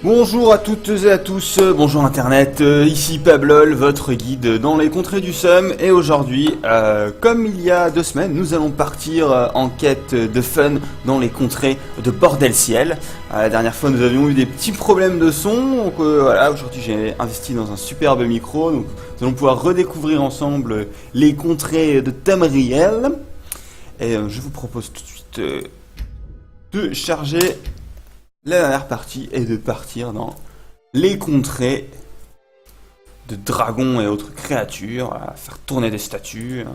Bonjour à toutes et à tous, bonjour internet, ici Pablol, votre guide dans les contrées du Somme, et aujourd'hui, comme il y a 2 semaines, nous allons partir en quête de fun dans les contrées de Bordel-Ciel. La dernière fois nous avions eu des petits problèmes de son, donc voilà, aujourd'hui j'ai investi dans un superbe micro, donc nous allons pouvoir redécouvrir ensemble les contrées de Tamriel, et je vous propose tout de suite de charger la dernière partie est de partir dans les contrées de dragons et autres créatures, à faire tourner des statues.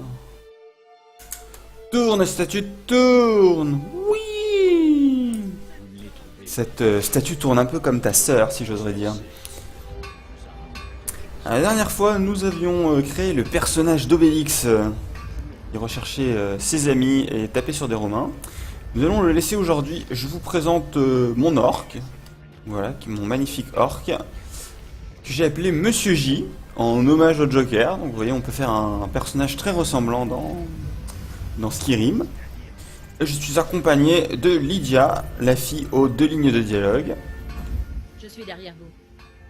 Tourne, statue, tourne. Oui. Cette statue tourne un peu comme ta sœur, si j'oserais dire. La dernière fois, nous avions créé le personnage d'Obélix. Il recherchait ses amis et tapait sur des Romains. Nous allons le laisser aujourd'hui. Je vous présente mon orc. Voilà, mon magnifique orc. Que j'ai appelé Monsieur J. En hommage au Joker. Donc vous voyez, on peut faire un personnage très ressemblant dans Skyrim. Et je suis accompagné de Lydia, la fille aux 2 lignes de dialogue. Je suis derrière vous.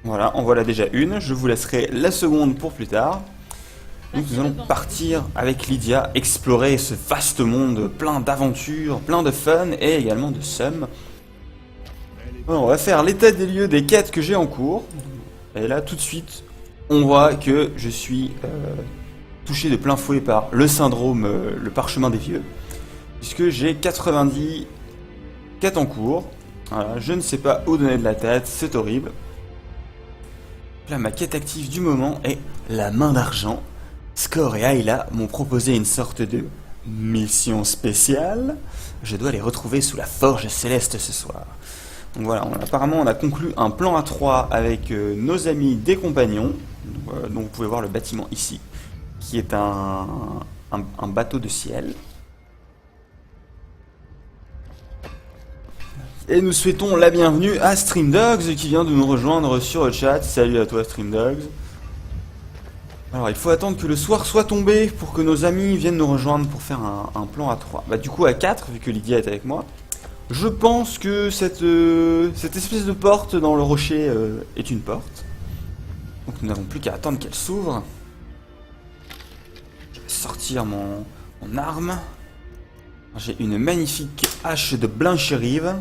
Voilà, en voilà déjà une. Je vous laisserai la seconde pour plus tard. Donc nous allons partir avec Lydia, explorer ce vaste monde plein d'aventures, plein de fun et également de somme. Alors, on va faire l'état des lieux des quêtes que j'ai en cours. Et là tout de suite, on voit que je suis touché de plein fouet par le syndrome, le parchemin des vieux. Puisque j'ai 90 quêtes en cours. Voilà, je ne sais pas où donner de la tête, c'est horrible. Là, ma quête active du moment est la main d'argent. Score et Ayla m'ont proposé une sorte de mission spéciale. Je dois les retrouver sous la forge céleste ce soir. Donc voilà, apparemment on a conclu un plan à 3 avec nos amis des compagnons. Donc vous pouvez voir le bâtiment ici, qui est un bateau de ciel. Et nous souhaitons la bienvenue à StreamDogs qui vient de nous rejoindre sur le chat. Salut à toi StreamDogs. Alors il faut attendre que le soir soit tombé pour que nos amis viennent nous rejoindre pour faire un plan à 3. Bah du coup à 4, vu que Lydia est avec moi. Je pense que cette espèce de porte dans le rocher est une porte. Donc nous n'avons plus qu'à attendre qu'elle s'ouvre. Je vais sortir mon arme. J'ai une magnifique hache de Blancherive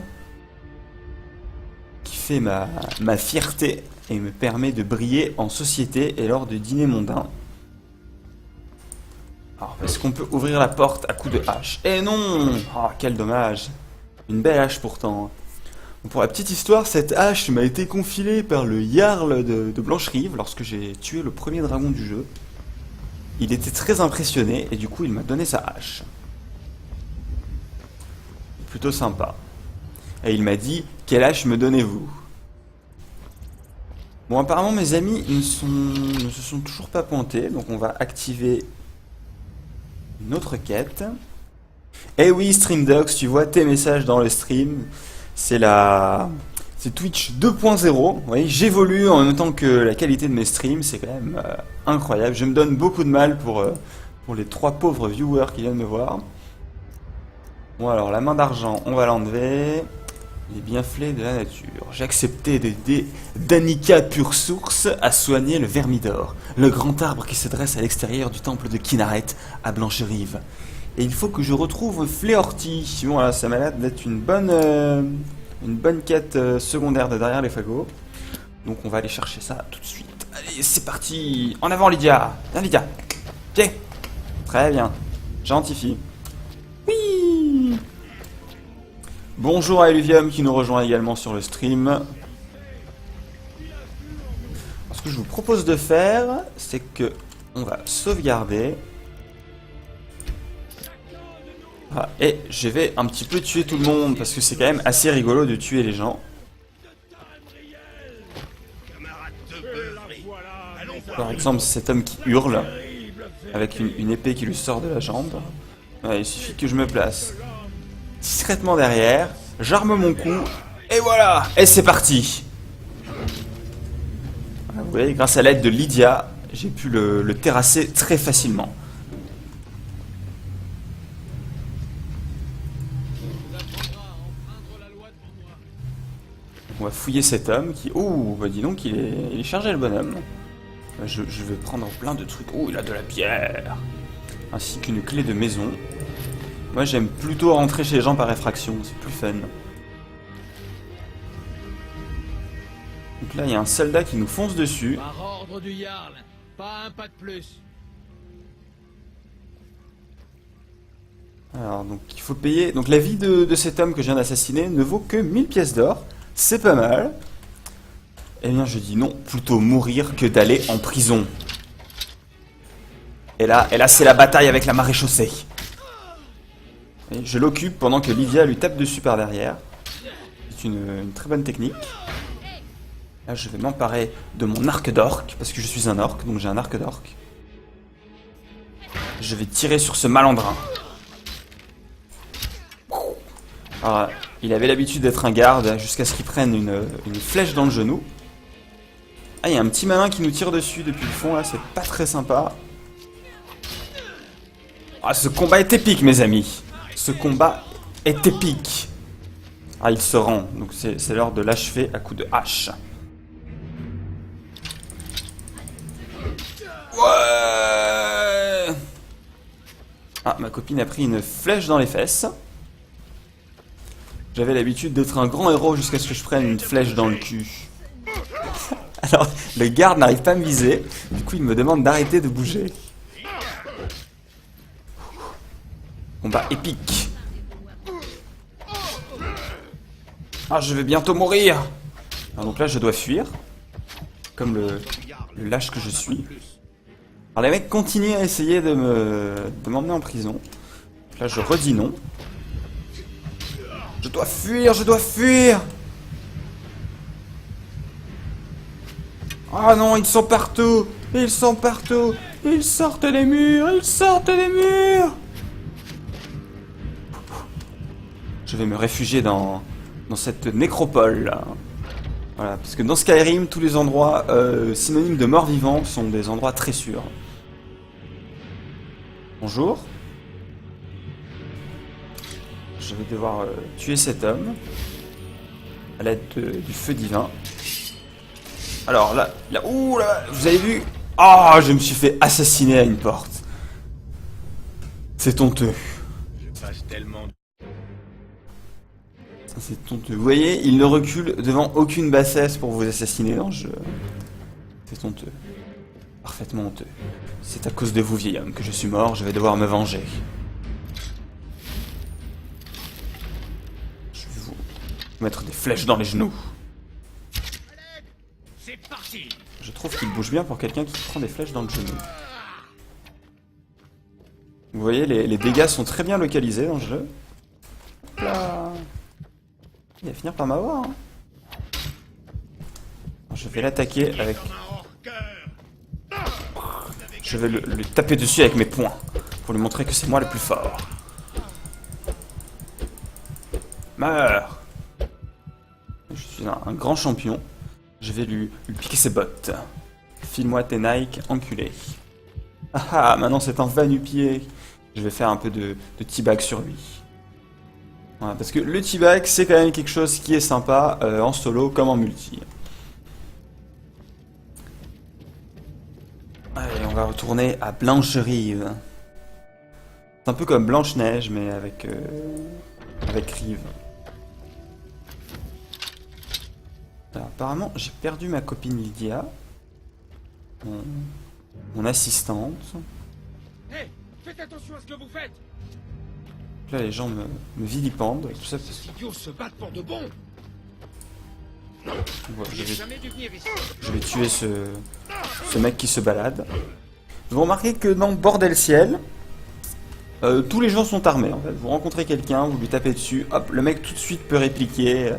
qui fait ma fierté et me permet de briller en société et lors de dîners mondains. Alors, est-ce qu'on peut ouvrir la porte à coups de hache? Eh non! Oh, quel dommage! Une belle hache pourtant. Pour la petite histoire, cette hache m'a été confilée par le Jarl de Blancherive lorsque j'ai tué le premier dragon du jeu. Il était très impressionné et du coup il m'a donné sa hache. Plutôt sympa. Et il m'a dit, quelle hache me donnez-vous? Bon, apparemment mes amis ne se sont toujours pas pointés, donc on va activer une autre quête. Eh oui, StreamDogs, tu vois tes messages dans le stream, c'est Twitch 2.0. Vous voyez, j'évolue en même temps que la qualité de mes streams, c'est quand même incroyable. Je me donne beaucoup de mal pour les 3 pauvres viewers qui viennent me voir. Bon alors, la main d'argent, on va l'enlever. Les bienfaits de la nature. J'ai accepté d'aider Danica Pure Source à soigner le Vermidor, le grand arbre qui se dresse à l'extérieur du temple de Kinaret à Blancherive. Et il faut que je retrouve Fléorty. Bon, voilà, ça m'a l'air d'être une bonne quête secondaire de derrière les fagots. Donc on va aller chercher ça tout de suite. Allez, c'est parti. En avant Lydia. Viens Lydia. Tiens. Très bien. Gentille fille. Oui. Bonjour à Eluvium qui nous rejoint également sur le stream. Alors, ce que je vous propose de faire, c'est que on va sauvegarder. Ah, et je vais un petit peu tuer tout le monde parce que c'est quand même assez rigolo de tuer les gens. Par exemple, cet homme qui hurle avec une épée qui lui sort de la jambe. Ouais, il suffit que je me place discrètement derrière, j'arme mon coup, et voilà, et c'est parti. Vous voyez, grâce à l'aide de Lydia, j'ai pu le terrasser très facilement. va fouiller cet homme qui... Oh, bah dis donc, il est chargé le bonhomme. Je vais prendre plein de trucs. Oh, il a de la bière. Ainsi qu'une clé de maison. Moi, j'aime plutôt rentrer chez les gens par effraction, c'est plus fun. Donc là, il y a un soldat qui nous fonce dessus. Par ordre du Jarl, pas un pas de plus. Alors, donc, il faut payer... Donc, la vie de cet homme que je viens d'assassiner ne vaut que 1000 pièces d'or. C'est pas mal. Eh bien, je dis non. Plutôt mourir que d'aller en prison. Et là c'est la bataille avec la maréchaussée. Et je l'occupe pendant que Lydia lui tape dessus par derrière. C'est une très bonne technique. Là, je vais m'emparer de mon arc d'orc, parce que je suis un orc, donc j'ai un arc d'orc. Je vais tirer sur ce malandrin. Alors, il avait l'habitude d'être un garde, jusqu'à ce qu'il prenne une flèche dans le genou. Ah, il y a un petit malin qui nous tire dessus depuis le fond, là, c'est pas très sympa. Ah, ce combat est épique, mes amis. Ce combat est épique. Ah, il se rend, donc c'est l'heure de l'achever à coups de hache. Ouais. Ah, ma copine a pris une flèche dans les fesses. J'avais l'habitude d'être un grand héros jusqu'à ce que je prenne une flèche dans le cul. Alors, le garde n'arrive pas à me viser, du coup il me demande d'arrêter de bouger. Combat épique. Ah, je vais bientôt mourir. Alors, donc là, je dois fuir. Comme le lâche que je suis. Alors, les mecs continuent à essayer de m'emmener en prison. Là, je redis non. Je dois fuir, je dois fuir. Ah non, ils sont partout. Ils sont partout. Ils sortent des murs, ils sortent des murs. Je vais me réfugier dans cette nécropole là. Voilà, parce que dans Skyrim, tous les endroits synonymes de mort-vivant sont des endroits très sûrs. Bonjour. Je vais devoir tuer cet homme à l'aide du feu divin. Alors là, ouh là, vous avez vu? Ah, je me suis fait assassiner à une porte. C'est honteux. Je passe tellement... C'est honteux. Vous voyez, il ne recule devant aucune bassesse pour vous assassiner dans le jeu. C'est honteux. Parfaitement honteux. C'est à cause de vous, vieil homme, que je suis mort, je vais devoir me venger. Je vais vous mettre des flèches dans les genoux. C'est parti. Je trouve qu'il bouge bien pour quelqu'un qui prend des flèches dans le genou. Vous voyez, les dégâts sont très bien localisés dans le jeu. Là. Il va finir par m'avoir. Hein. Je vais l'attaquer avec... Je vais le taper dessus avec mes poings. Pour lui montrer que c'est moi le plus fort. Meurs. Je suis un grand champion. Je vais lui piquer ses bottes. File-moi tes Nike, enculé. Ah ah, maintenant c'est un va-nu-pied. Je vais faire un peu de teabag sur lui. Voilà, parce que le teabag, c'est quand même quelque chose qui est sympa en solo comme en multi. Allez, on va retourner à Blanche-Rive. C'est un peu comme Blanche-Neige, mais avec Rive. Alors, apparemment, j'ai perdu ma copine Lydia. Mon assistante. Hé, faites attention à ce que vous faites. Là, les gens me vilipendent. Tout ça, Ces idiots se battent pour de bon. voilà, J'ai jamais dû venir ici. je vais tuer ce mec qui se balade. Vous remarquez que dans Bordel Ciel, tous les gens sont armés en fait. Vous rencontrez quelqu'un, vous lui tapez dessus, hop, le mec tout de suite peut répliquer.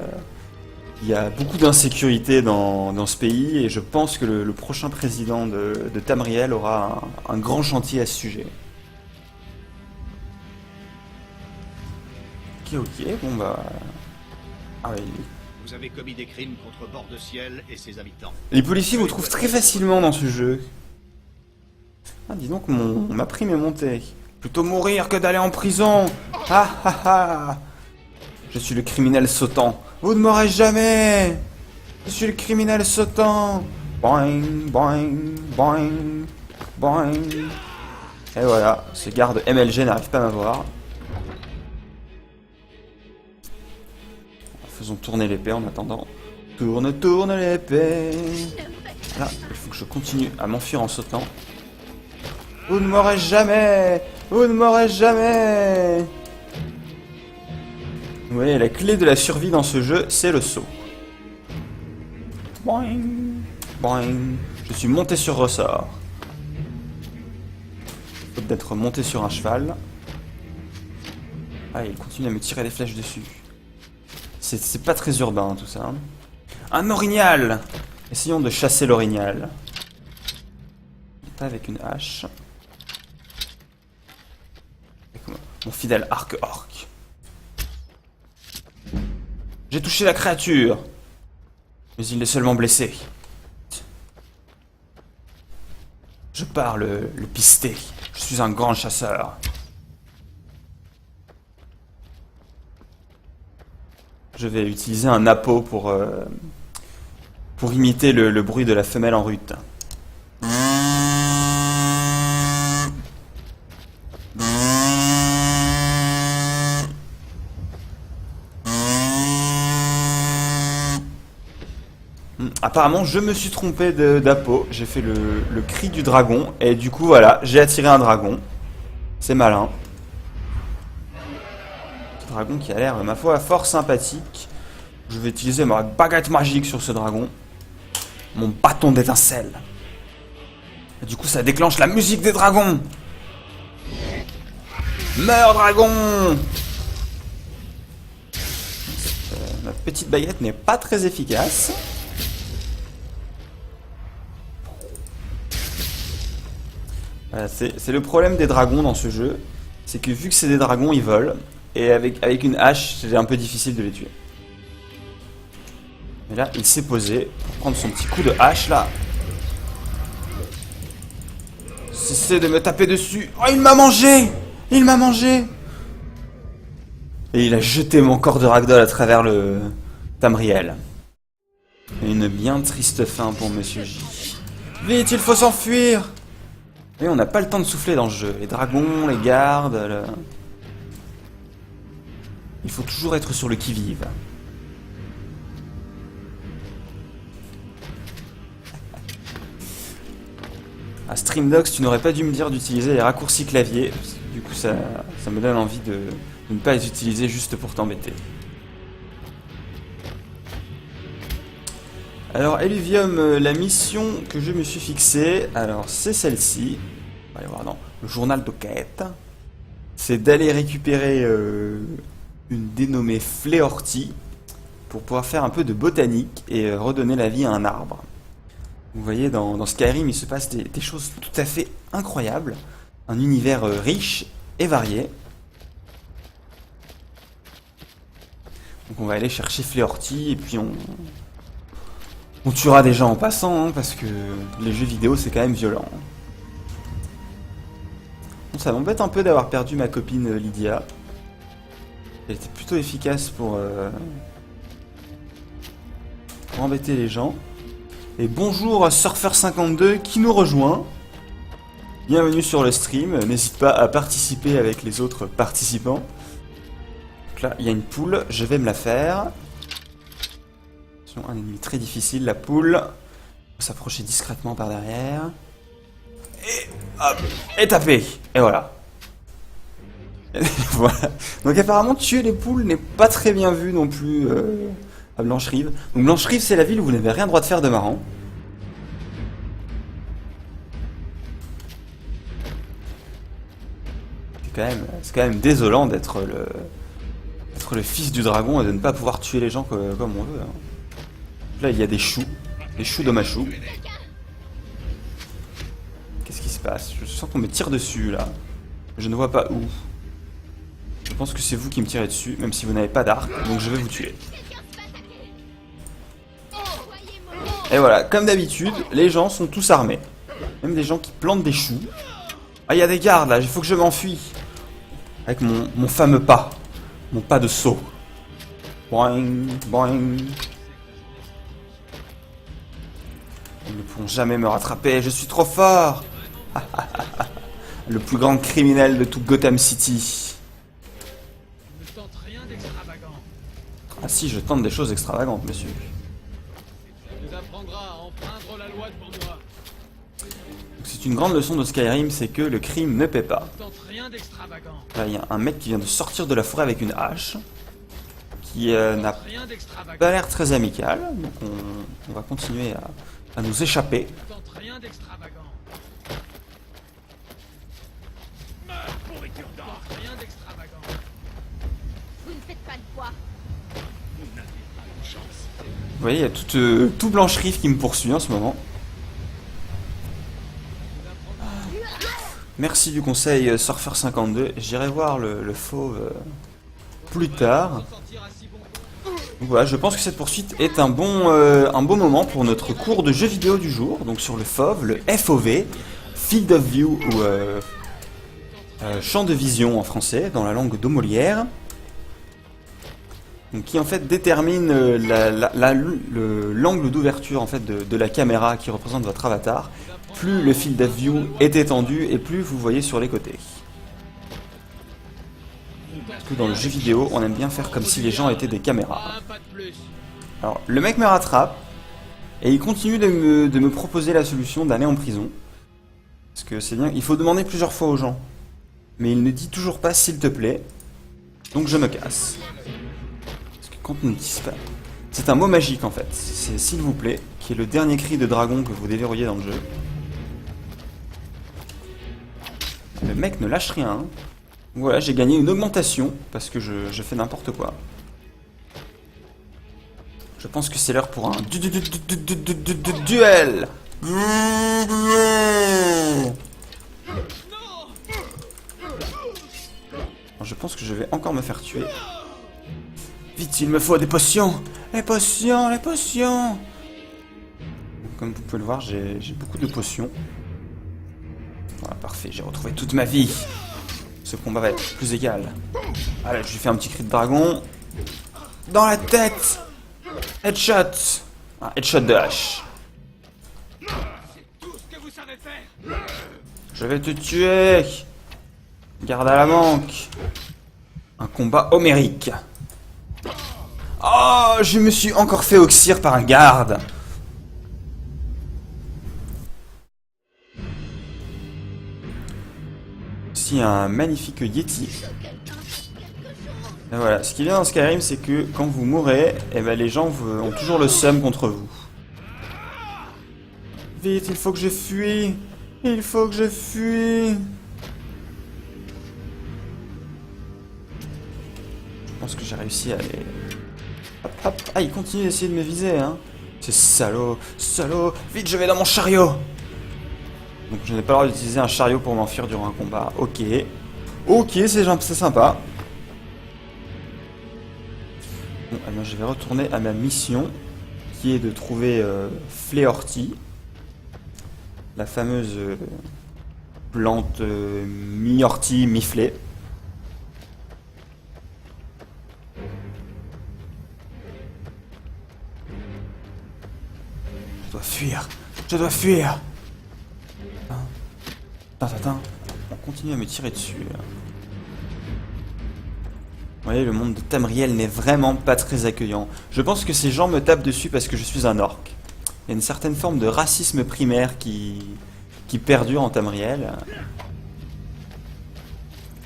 Il y a beaucoup d'insécurité dans ce pays et je pense que le prochain président de Tamriel aura un grand chantier à ce sujet. Ok, bon bah... Ah oui. Vous avez commis des crimes contre Bordeciel et ses habitants. Les policiers vous trouvent très facilement dans ce jeu. Ah, dis donc, ma prime est montée. Plutôt mourir que d'aller en prison. Ah ah ah. Je suis le criminel sautant. Vous ne m'aurez jamais. Je suis le criminel sautant. Boing, boing, boing, boing. Et voilà, ce garde MLG n'arrive pas à m'avoir. Faisons tourner l'épée en attendant. Tourne, tourne l'épée. Là, il faut que je continue à m'enfuir en sautant. Vous ne m'aurez jamais. Vous ne m'aurez jamais. Vous voyez, la clé de la survie dans ce jeu, c'est le saut. Boing, boing. Je suis monté sur ressort. Faute d'être monté sur un cheval. Ah, il continue à me tirer des flèches dessus. C'est pas très urbain tout ça. Un orignal! Essayons de chasser l'orignal. Pas avec une hache. Avec mon fidèle arc-orc. J'ai touché la créature! Mais il est seulement blessé. Je pars le pister. Je suis un grand chasseur. Je vais utiliser un appôt pour imiter le bruit de la femelle en rut. Apparemment, je me suis trompé d'appôt. J'ai fait le cri du dragon. Et du coup, voilà, j'ai attiré un dragon. C'est malin. Dragon qui a l'air, ma foi, fort sympathique. Je vais utiliser ma baguette magique sur ce dragon. Mon bâton d'étincelle. Du coup, ça déclenche la musique des dragons. Meurs, dragon! Ma petite baguette n'est pas très efficace. Voilà, c'est le problème des dragons dans ce jeu. C'est que vu que c'est des dragons, ils volent. Et avec une hache, c'est un peu difficile de les tuer. Mais là, il s'est posé pour prendre son petit coup de hache, là. Cessez de me taper dessus. Oh, il m'a mangé! Il m'a mangé! Et il a jeté mon corps de ragdoll à travers le Tamriel. Une bien triste fin pour Monsieur J. Vite, il faut s'enfuir! Mais on n'a pas le temps de souffler dans le jeu. Les dragons, les gardes... Il faut toujours être sur le qui-vive. À StreamDocs, tu n'aurais pas dû me dire d'utiliser les raccourcis clavier. Du coup, ça me donne envie de ne pas les utiliser juste pour t'embêter. Alors, Eluvium, la mission que je me suis fixée, alors c'est celle-ci. On va aller voir dans le journal de quête. C'est d'aller récupérer... une dénommée Fléortie pour pouvoir faire un peu de botanique et redonner la vie à un arbre. Vous voyez, dans Skyrim, il se passe des choses tout à fait incroyables. Un univers riche et varié. Donc on va aller chercher Fléortie et puis on tuera des gens en passant, hein, parce que les jeux vidéo c'est quand même violent. Bon, ça m'embête un peu d'avoir perdu ma copine Lydia. Elle était plutôt efficace pour embêter les gens. Et bonjour à Surfer52 qui nous rejoint. Bienvenue sur le stream. N'hésite pas à participer avec les autres participants. Donc là, il y a une poule. Je vais me la faire. Attention, un ennemi très difficile, la poule. Il faut s'approcher discrètement par derrière. Et hop, et taper. Et voilà. Voilà. Donc apparemment tuer les poules n'est pas très bien vu non plus à Blancherive. Donc Blancherive c'est la ville où vous n'avez rien droit de faire de marrant. C'est quand même désolant d'être le fils du dragon et de ne pas pouvoir tuer les gens comme on veut. Hein. Là il y a des choux de machou. Qu'est-ce qui se passe? Je sens qu'on me tire dessus là. Je ne vois pas où. Je pense que c'est vous qui me tirez dessus, même si vous n'avez pas d'arc, donc je vais vous tuer. Et voilà, comme d'habitude, les gens sont tous armés. Même des gens qui plantent des choux. Ah, il y a des gardes là, il faut que je m'enfuis. Avec mon fameux pas. Mon pas de saut. Boing, boing. Ils ne pourront jamais me rattraper, je suis trop fort. Le plus grand criminel de tout Gotham City. Ne tente rien d'extravagant. Ah si, je tente des choses extravagantes, monsieur. Tu nous apprendras à enfreindre la loi devant moi. C'est une grande leçon de Skyrim, c'est que le crime ne paie pas. Ne tente rien d'extravagant. Là, il y a un mec qui vient de sortir de la forêt avec une hache, qui n'a Rien d'extravagant. pas l'air très amical, donc on va continuer à nous échapper. Ne tente rien d'extravagant. Pourriture Ne tente rien d'extravagant. Vous ne faites pas le poids. Vous voyez, il y a tout Blanche-Rive qui me poursuit en ce moment. Merci du conseil Surfer52. J'irai voir le fauve plus tard. Donc voilà, je pense que cette poursuite est un bon moment pour notre cours de jeux vidéo du jour. Donc sur le fauve, le FOV, Field of View ou champ de vision en français, dans la langue de Molière. Donc, qui en fait détermine l'angle d'ouverture en fait de la caméra qui représente votre avatar. Plus le field of view est étendu et plus vous voyez sur les côtés. Parce que dans le jeu vidéo, on aime bien faire comme si les gens étaient des caméras. Un pas de plus. Alors, le mec me rattrape et il continue de me proposer la solution d'aller en prison. Parce que c'est bien, il faut demander plusieurs fois aux gens. Mais il ne dit toujours pas s'il te plaît. Donc je me casse. Parce que quand on ne dit pas... C'est un mot magique en fait. C'est s'il vous plaît, qui est le dernier cri de dragon que vous déverrouillez dans le jeu. Le mec ne lâche rien. Hein. Voilà, j'ai gagné une augmentation parce que je fais n'importe quoi. Je pense que c'est l'heure pour un duel. Je pense que je vais encore me faire tuer. Vite, il me faut des potions. Les potions, les potions. Comme vous pouvez le voir, j'ai beaucoup de potions. Voilà, parfait, j'ai retrouvé toute ma vie. Ce combat va être plus égal. Allez, je lui fais un petit cri de dragon. Dans la tête. Headshot. Un headshot de hache. Tout ce que vous savez faire. Je vais te tuer. Garde à la manque. Un combat homérique. Oh, je me suis encore fait oxyre par un garde. Ici, un magnifique Yeti. Et voilà, ce qui est bien dans Skyrim, c'est que quand vous mourrez, eh ben, les gens ont toujours le seum contre vous. Vite, il faut que je fuis. Il faut que je fuis. Je pense que j'ai réussi à aller... Hop, hop. Ah, il continue d'essayer de me viser, hein. C'est salaud, salaud. Vite, je vais dans mon chariot. Donc je n'ai pas le droit d'utiliser un chariot pour m'enfuir durant un combat. Ok. Ok, c'est sympa. Bon, eh bien, je vais retourner à ma mission, qui est de trouver Fléorty, la fameuse plante mi-ortie, mi-flé. Je dois fuir. Je dois fuir. Attends. On continue à me tirer dessus. Là. Vous voyez, le monde de Tamriel n'est vraiment pas très accueillant. Je pense que ces gens me tapent dessus parce que je suis un orc. Il y a une certaine forme de racisme primaire qui perdure en Tamriel.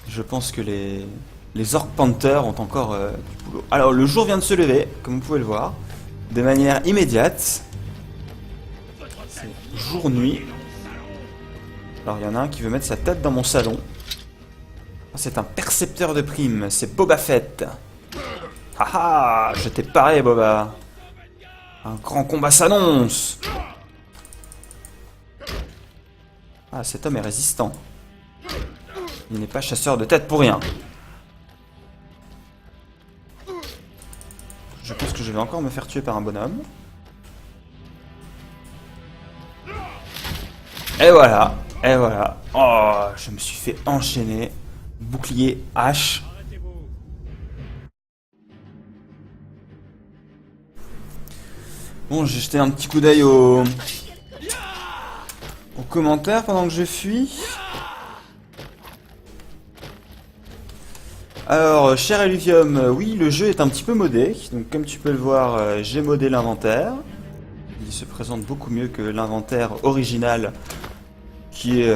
Je pense que les Orc Panthers ont encore du boulot. Alors, le jour vient de se lever, comme vous pouvez le voir, de manière immédiate. C'est jour-nuit. Alors, il y en a un qui veut mettre sa tête dans mon salon. C'est un percepteur de primes, c'est Boba Fett. Haha, je t'ai paré, Boba. Un grand combat s'annonce. Ah, cet homme est résistant. Il n'est pas chasseur de tête pour rien. Je pense que je vais encore me faire tuer par un bonhomme. Et voilà. Et voilà. Oh, je me suis fait enchaîner. Bouclier, hache. Bon, j'ai jeté un petit coup d'œil au commentaires pendant que je fuis. Alors, cher Illuvium, oui, le jeu est un petit peu modé. Donc, comme tu peux le voir, j'ai modé l'inventaire. Il se présente beaucoup mieux que l'inventaire original, qui est,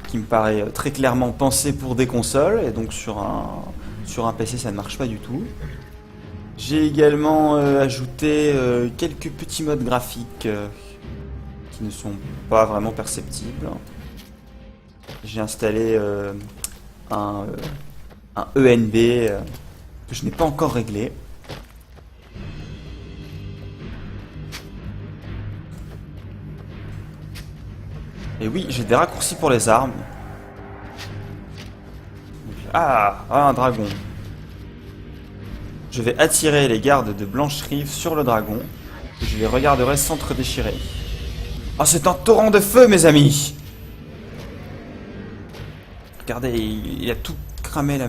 qui me paraît très clairement pensé pour des consoles. Et donc, sur un PC, ça ne marche pas du tout. J'ai également ajouté quelques petits modes graphiques qui ne sont pas vraiment perceptibles. J'ai installé un ENB que je n'ai pas encore réglé. Et oui, j'ai des raccourcis pour les armes. Ah, un dragon. Je vais attirer les gardes de Blancherive sur le dragon. Et je les regarderai s'entre-déchirer. Ah, c'est un torrent de feu, mes amis! Regardez, il a tout cramé là.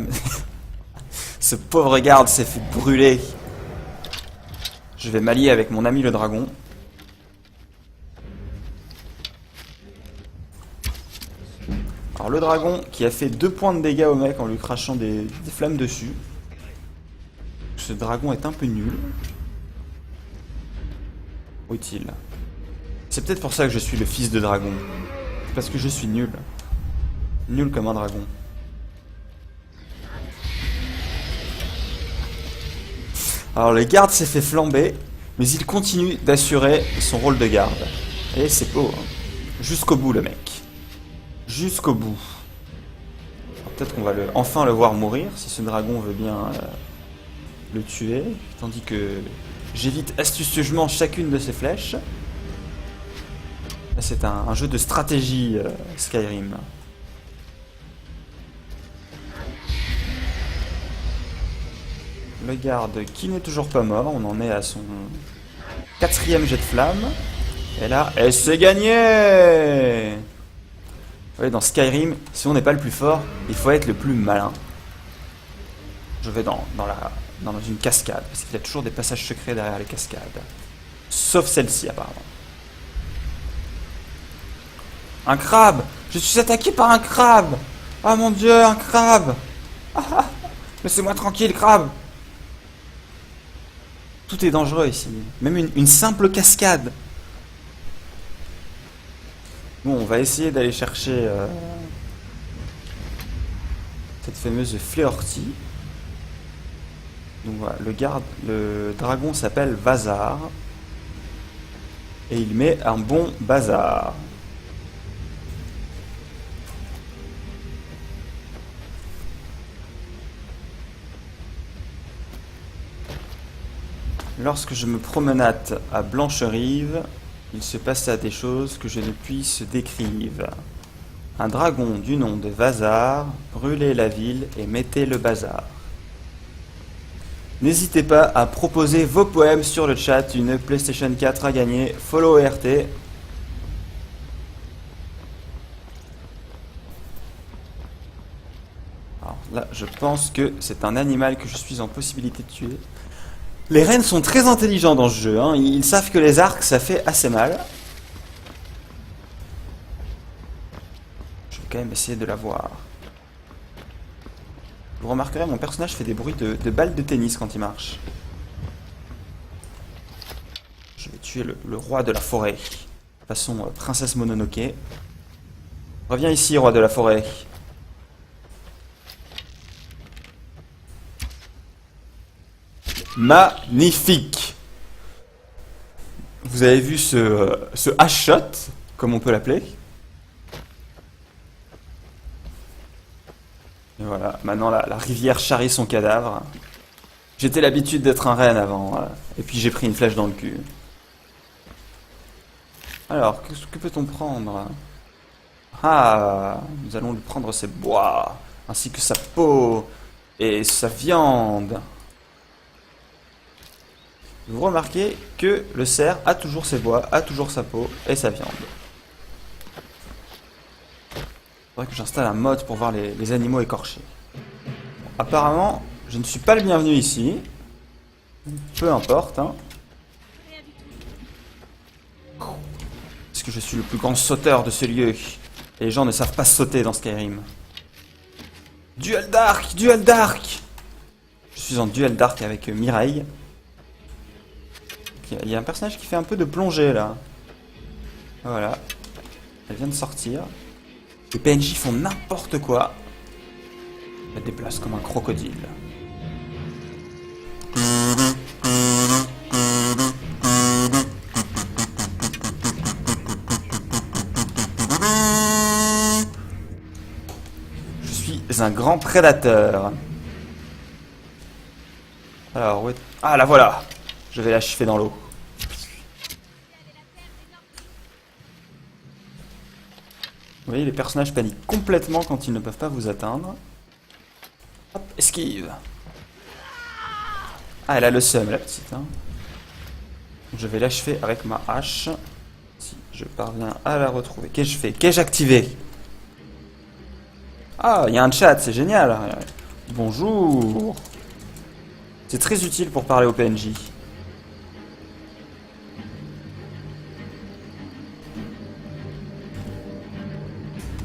Ce pauvre garde s'est fait brûler. Je vais m'allier avec mon ami le dragon. Alors le dragon qui a fait 2 points de dégâts au mec en lui crachant des flammes dessus. Ce dragon est un peu nul. Où est-il? C'est peut-être pour ça que je suis le fils de dragon. Parce que je suis nul. Nul comme un dragon. Alors le garde s'est fait flamber, mais il continue d'assurer son rôle de garde. Et c'est beau, hein. Jusqu'au bout le mec. Jusqu'au bout. Peut-être qu'on va enfin le voir mourir, si ce dragon veut bien le tuer. Tandis que j'évite astucieusement chacune de ses flèches. C'est un jeu de stratégie, Skyrim. Le garde qui n'est toujours pas mort, on en est à son 4e jet de flamme. Et là, et c'est gagné! Oui, dans Skyrim, si on n'est pas le plus fort, il faut être le plus malin. Je vais dans une cascade, parce qu'il y a toujours des passages secrets derrière les cascades. Sauf celle-ci, apparemment. Un crabe! Je suis attaqué par un crabe! Ah mon dieu, un crabe! Laissez-moi tranquille, crabe! Tout est dangereux ici. Même une simple cascade. Bon, on va essayer d'aller chercher cette fameuse Fléortie. Donc voilà, le dragon s'appelle Vazar. Et il met un bon bazar. Lorsque je me promenade à Blancherive, il se passa des choses que je ne puisse décrire. Un dragon du nom de Vazar brûlait la ville et mettait le bazar. N'hésitez pas à proposer vos poèmes sur le chat, une PlayStation 4 à gagner, follow RT. Alors là, je pense que c'est un animal que je suis en possibilité de tuer. Les rennes sont très intelligents dans ce jeu, hein. Ils savent que les arcs ça fait assez mal. Je vais quand même essayer de la voir. Vous remarquerez, mon personnage fait des bruits de balles de tennis quand il marche. Je vais tuer le roi de la forêt. Façon princesse Mononoke. Reviens ici, roi de la forêt. Magnifique! Vous avez vu ce H-shot, comme on peut l'appeler? Et voilà, maintenant la rivière charrie son cadavre. J'étais l'habitude d'être un renne avant, et puis j'ai pris une flèche dans le cul. Alors, que peut-on prendre? Ah, nous allons lui prendre ses bois, ainsi que sa peau et sa viande. Vous remarquez que le cerf a toujours ses bois, a toujours sa peau et sa viande. Il faudrait que j'installe un mode pour voir les animaux écorchés. Bon, apparemment, je ne suis pas le bienvenu ici. Peu importe, hein. que je suis le plus grand sauteur de ce lieu. Et les gens ne savent pas sauter dans Skyrim. Duel d'arc! Duel d'arc! Je suis en duel d'arc avec Mireille. Il y a un personnage qui fait un peu de plongée là. Voilà. Elle vient de sortir. Les PNJ font n'importe quoi. Elle déplace comme un crocodile. Je suis un grand prédateur. Alors, où est... Ah, la voilà! Je vais l'achever dans l'eau. Vous voyez, les personnages paniquent complètement quand ils ne peuvent pas vous atteindre. Hop, esquive. Ah, elle a le seum, la petite. Hein. Je vais l'achever avec ma hache. Si je parviens à la retrouver. Qu'est-ce que je fais? Qu'ai-je activé? Ah, il y a un chat, c'est génial. Bonjour. C'est très utile pour parler au PNJ.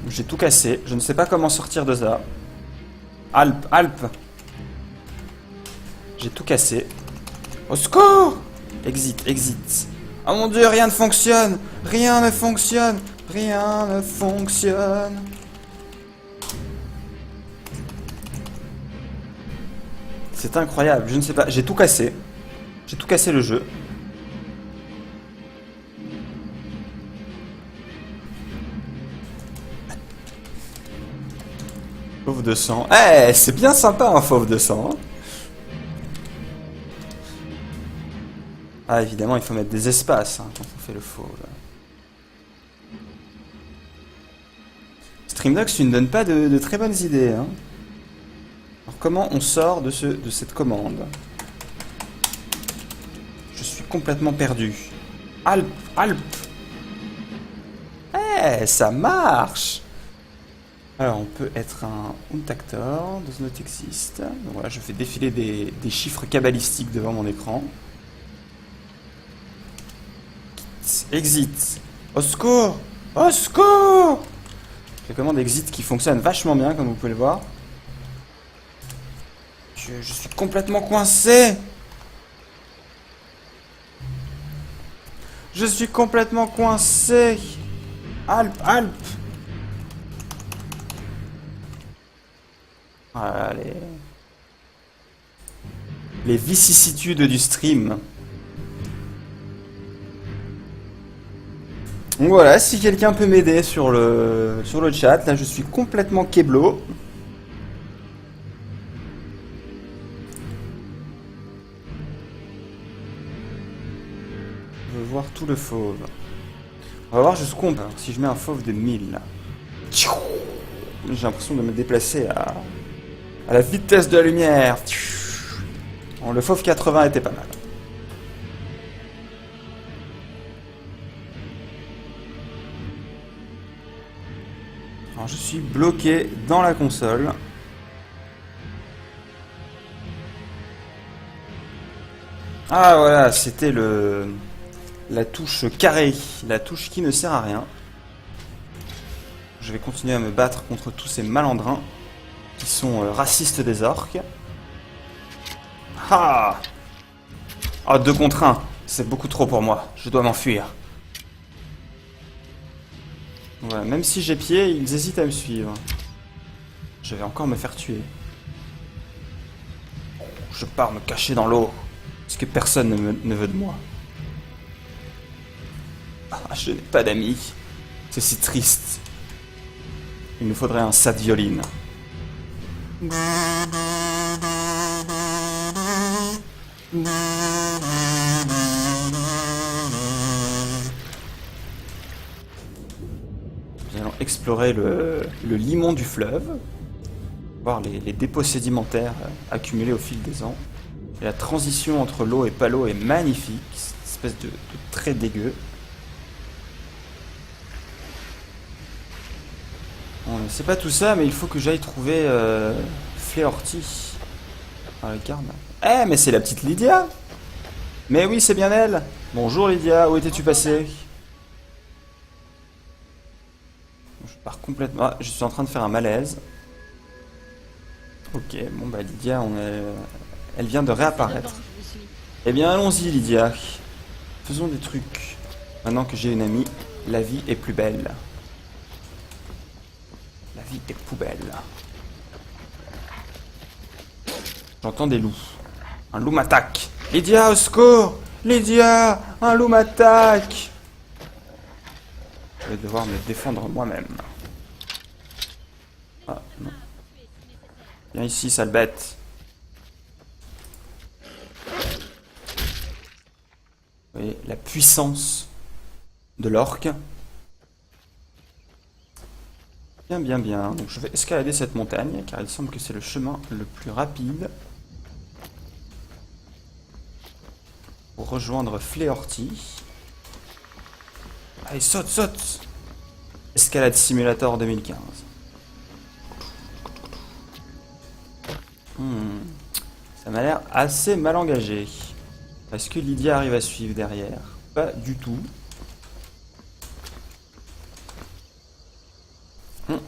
J'ai tout cassé. Je ne sais pas comment sortir de ça. Alp, Alp. J'ai tout cassé. Au secours! Exit, exit. Oh mon dieu, rien ne fonctionne. Rien ne fonctionne. Rien ne fonctionne. C'est incroyable. Je ne sais pas. J'ai tout cassé. J'ai tout cassé le jeu. Fauve de sang. Eh, c'est bien sympa un fauve de sang. Hein. Ah, évidemment, il faut mettre des espaces hein, quand on fait le fauve. Streamdogs, tu ne donnes pas de très bonnes idées. Hein. Alors, comment on sort de cette commande? Je suis complètement perdu. Alp, Alp. Eh, ça marche. Alors, on peut être un Untactor, does not exist. Donc voilà, je fais défiler des chiffres cabalistiques devant mon écran. Exit. Au secours! Au secours! La commande exit qui fonctionne vachement bien, comme vous pouvez le voir. Je suis complètement coincé! Je suis complètement coincé! Alp, Alp! Voilà, les vicissitudes du stream. Donc voilà, si quelqu'un peut m'aider sur le chat, là je suis complètement keblo. Je veux voir tout le fauve. On va voir jusqu'où on peut. Si je mets un fauve de 1000. J'ai l'impression de me déplacer à la vitesse de la lumière. Bon, le fauve 80 était pas mal. Alors je suis bloqué dans la console. Ah voilà, c'était la touche carré, la touche qui ne sert à rien. Je vais continuer à me battre contre tous ces malandrins qui sont racistes des orques. Ah! Oh, 2 contre 1, c'est beaucoup trop pour moi, je dois m'enfuir. Voilà, même si j'ai pied, ils hésitent à me suivre. Je vais encore me faire tuer. Je pars me cacher dans l'eau, parce que personne ne veut de moi. Ah, je n'ai pas d'amis, c'est si triste. Il nous faudrait un sad violine. Nous allons explorer le limon du fleuve, voir les dépôts sédimentaires accumulés au fil des ans. Et la transition entre l'eau et pas l'eau est magnifique, cette espèce de trait dégueu. Bon, c'est pas tout ça, mais il faut que j'aille trouver Fléorty. Ah, la carte. Eh, mais c'est la petite Lydia! Mais oui, c'est bien elle! Bonjour Lydia, où étais-tu passée? Part complètement. Ah, je suis en train de faire un malaise. Ok, bon bah Lydia, elle vient de réapparaître. Devant, je vous suis. Eh bien allons-y Lydia. Faisons des trucs. Maintenant que j'ai une amie, la vie est plus belle. La vie est poubelle. J'entends des loups. Un loup m'attaque. Lydia, au secours! Lydia! Un loup m'attaque! Je vais devoir me défendre moi-même. Ah, non. Viens ici, sale bête. Vous voyez la puissance de l'orque. Bien, bien, bien. Donc je vais escalader cette montagne, car il semble que c'est le chemin le plus rapide pour rejoindre Fléorty. Allez, saute, saute! Escalade Simulator 2015. Ça m'a l'air assez mal engagé. Est-ce que Lydia arrive à suivre derrière? Pas du tout.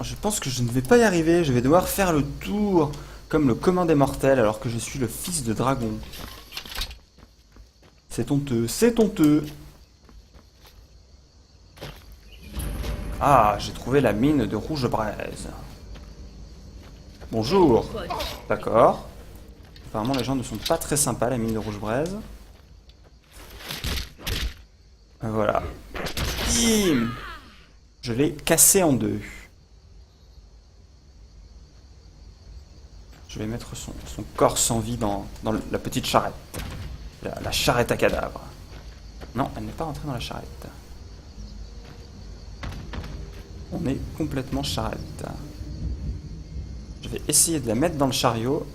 Je pense que je ne vais pas y arriver. Je vais devoir faire le tour comme le commun des mortels alors que je suis le fils de dragon. C'est honteux, c'est honteux. Ah, j'ai trouvé la mine de Rouge-Braise. Bonjour. D'accord. Apparemment, les gens ne sont pas très sympas, la mine de Rouge-Braise. Voilà. Bim! Je l'ai cassé en deux. Je vais mettre son corps sans vie dans la petite charrette. La charrette à cadavre. Non, elle n'est pas rentrée dans la charrette. On est complètement charrette. Je vais essayer de la mettre dans le chariot.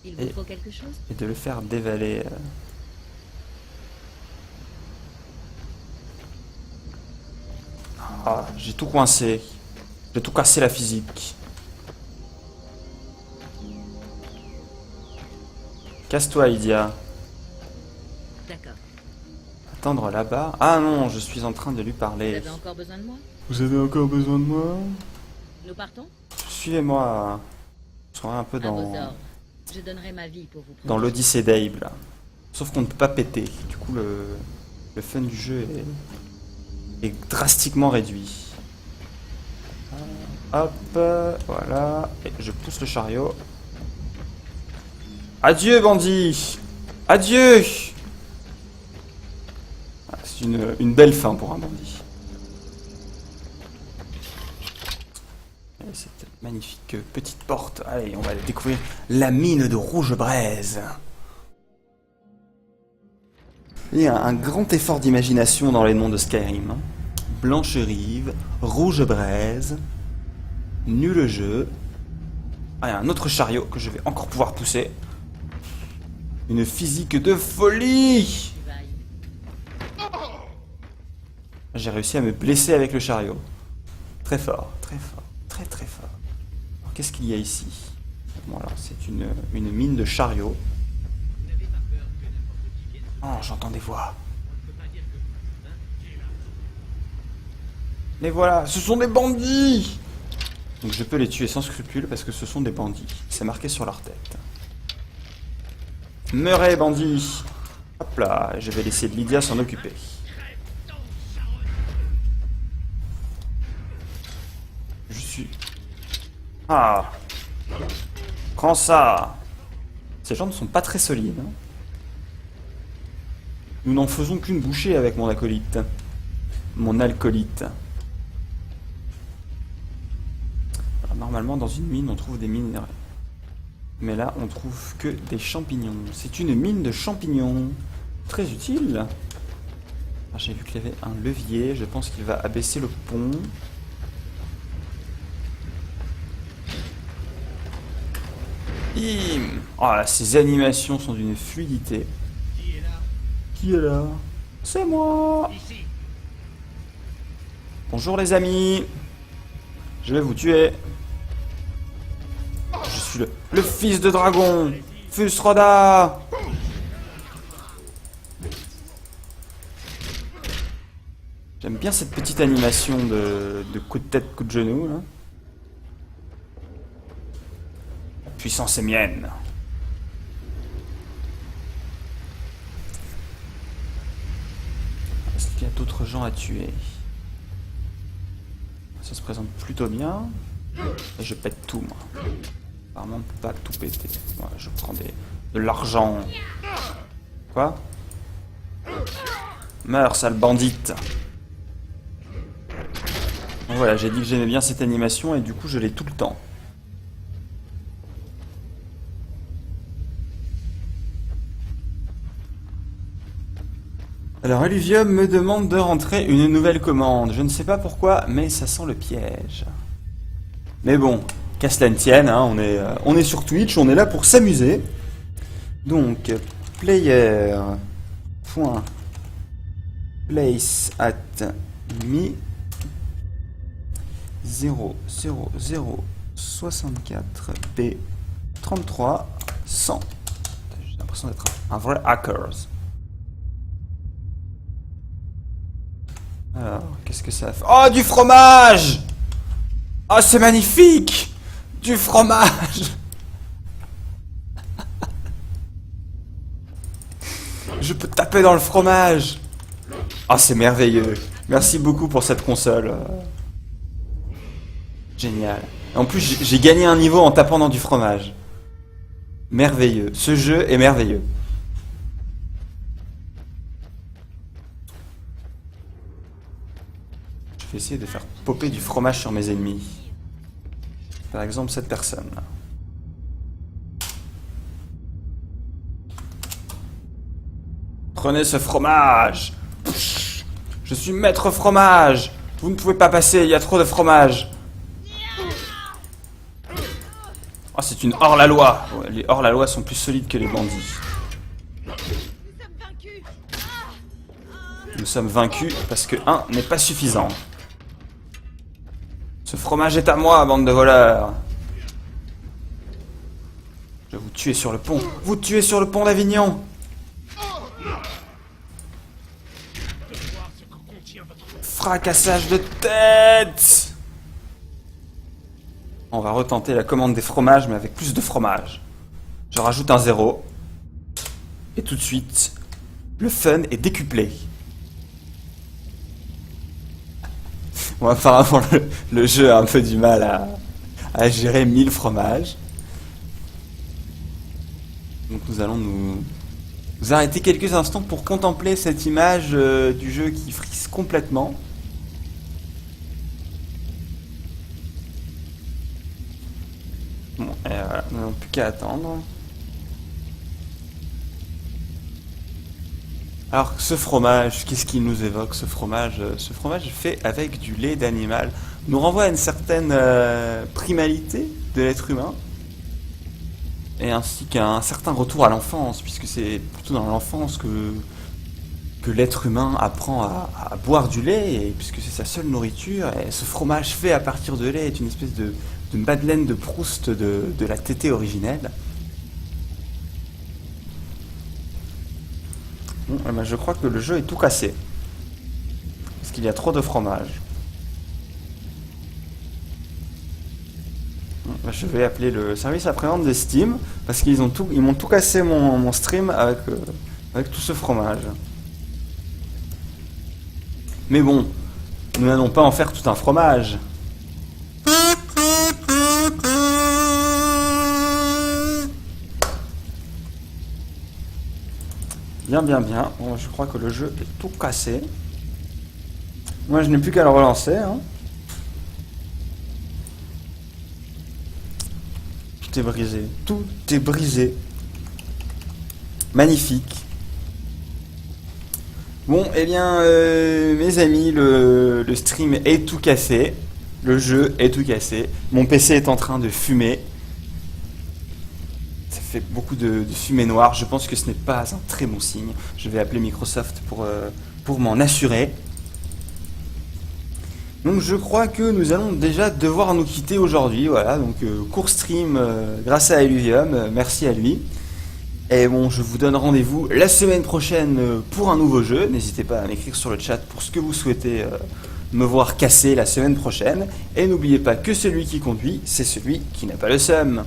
Il vous faut quelque chose? Et de le faire dévaler. Ah, j'ai tout coincé. J'ai tout cassé la physique. Casse-toi, Lydia. D'accord. Attendre là-bas. Ah non, je suis en train de lui Vous parler. avez encore besoin de moi? Vous avez encore besoin de moi? Nous partons? Suivez-moi. On sera un peu À vos dans ordres. Je donnerai ma vie pour vous protéger. dans l'Odyssée d'Abe là. Sauf qu'on ne peut pas péter. Du coup, le fun du jeu est drastiquement réduit. Hop, voilà. Et je pousse le chariot. Adieu, bandit! Adieu! Ah, c'est une belle fin pour un bandit. Et cette magnifique petite porte. Allez, on va découvrir la mine de Rouge-Braise. Il y a un grand effort d'imagination dans les noms de Skyrim. Blancherive, Rouge-Braise, nul jeu. Ah, il y a un autre chariot que je vais encore pouvoir pousser. Une physique de folie! Tu vas y- J'ai réussi à me blesser avec le chariot. Très fort, très fort, très très fort. Alors, qu'est-ce qu'il y a ici? Bon, alors, c'est une mine de chariot. Oh, j'entends des voix. Les voilà, ce sont des bandits! Donc je peux les tuer sans scrupule parce que ce sont des bandits. C'est marqué sur leur tête. Meurez, bandits! Hop là, je vais laisser Lydia s'en occuper. Je suis... Ah! Prends ça! Ces gens ne sont pas très solides. Hein. Nous n'en faisons qu'une bouchée avec mon acolyte. Mon alcoolite. Alors, normalement, dans une mine, on trouve des minerais. Mais là, on trouve que des champignons. C'est une mine de champignons. Très utile. Ah, j'ai vu qu'il y avait un levier. Je pense qu'il va abaisser le pont. Bim! Oh là, ces animations sont d'une fluidité. Qui est là? C'est moi! Bonjour les amis! Je vais vous tuer. Je suis le fils de dragon! Fusroda! J'aime bien cette petite animation de coup de tête, coup de genou, là. La puissance est mienne. Est-ce qu'il y a d'autres gens à tuer? Ça se présente plutôt bien. Et je pète tout, moi. Apparemment, on peut pas tout péter. Voilà, je prends de l'argent. Quoi? Meurs, sale bandite. Donc voilà, j'ai dit que j'aimais bien cette animation et du coup, je l'ai tout le temps. Alors, Illuvium me demande de rentrer une nouvelle commande. Je ne sais pas pourquoi, mais ça sent le piège. Mais bon, qu'à cela ne tienne, hein, on est sur Twitch, on est là pour s'amuser. Donc, player.place at me 00064 B 33 100. J'ai l'impression d'être un vrai hacker. Alors, qu'est-ce que ça fait? Oh, du fromage! Oh, c'est magnifique! Du fromage! Je peux taper dans le fromage! Oh, c'est merveilleux! Merci beaucoup pour cette console. Génial. En plus, j'ai gagné un niveau en tapant dans du fromage. Merveilleux. Ce jeu est merveilleux. Je vais essayer de faire popper du fromage sur mes ennemis. Par exemple, cette personne. Prenez ce fromage! Je suis maître fromage! Vous ne pouvez pas passer, il y a trop de fromage! Oh, c'est une hors-la-loi! Ouais, les hors-la-loi sont plus solides que les bandits. Nous sommes vaincus parce que 1 n'est pas suffisant. Ce fromage est à moi, bande de voleurs! Je vais vous tuer sur le pont! Vous tuez sur le pont d'Avignon! Fracassage de tête! On va retenter la commande des fromages, mais avec plus de fromage. Je rajoute un 0. Et tout de suite, le fun est décuplé. Bon, apparemment, le jeu a un peu du mal à gérer 1000 fromages. Donc nous allons nous arrêter quelques instants pour contempler cette image du jeu qui frise complètement. Bon, et voilà, nous n'avons plus qu'à attendre. Alors, ce fromage, qu'est-ce qu'il nous évoque, ce fromage? Ce fromage fait avec du lait d'animal nous renvoie à une certaine primalité de l'être humain, et ainsi qu'à un certain retour à l'enfance, puisque c'est plutôt dans l'enfance que l'être humain apprend à boire du lait, et puisque c'est sa seule nourriture, et ce fromage fait à partir de lait est une espèce de Madeleine de Proust de la tétée originelle. Bon, ben je crois que le jeu est tout cassé. Parce qu'il y a trop de fromage. Bon, ben je vais appeler le service après-vente de Steam, parce qu'ils m'ont tout cassé mon stream avec tout ce fromage. Mais bon, nous n'allons pas en faire tout un fromage. Bien, bien, bien. Bon, je crois que le jeu est tout cassé. Moi, je n'ai plus qu'à le relancer. Hein. Tout est brisé. Tout est brisé. Magnifique. Bon, eh bien, mes amis, le stream est tout cassé. Le jeu est tout cassé. Mon PC est en train de fumer. Ça fait beaucoup de fumée noire. Je pense que ce n'est pas un très bon signe. Je vais appeler Microsoft pour m'en assurer. Donc je crois que nous allons déjà devoir nous quitter aujourd'hui. Voilà, donc court stream grâce à Illuvium. Merci à lui. Et bon, je vous donne rendez-vous la semaine prochaine pour un nouveau jeu. N'hésitez pas à m'écrire sur le chat pour ce que vous souhaitez me voir casser la semaine prochaine. Et n'oubliez pas que celui qui conduit, c'est celui qui n'a pas le seum.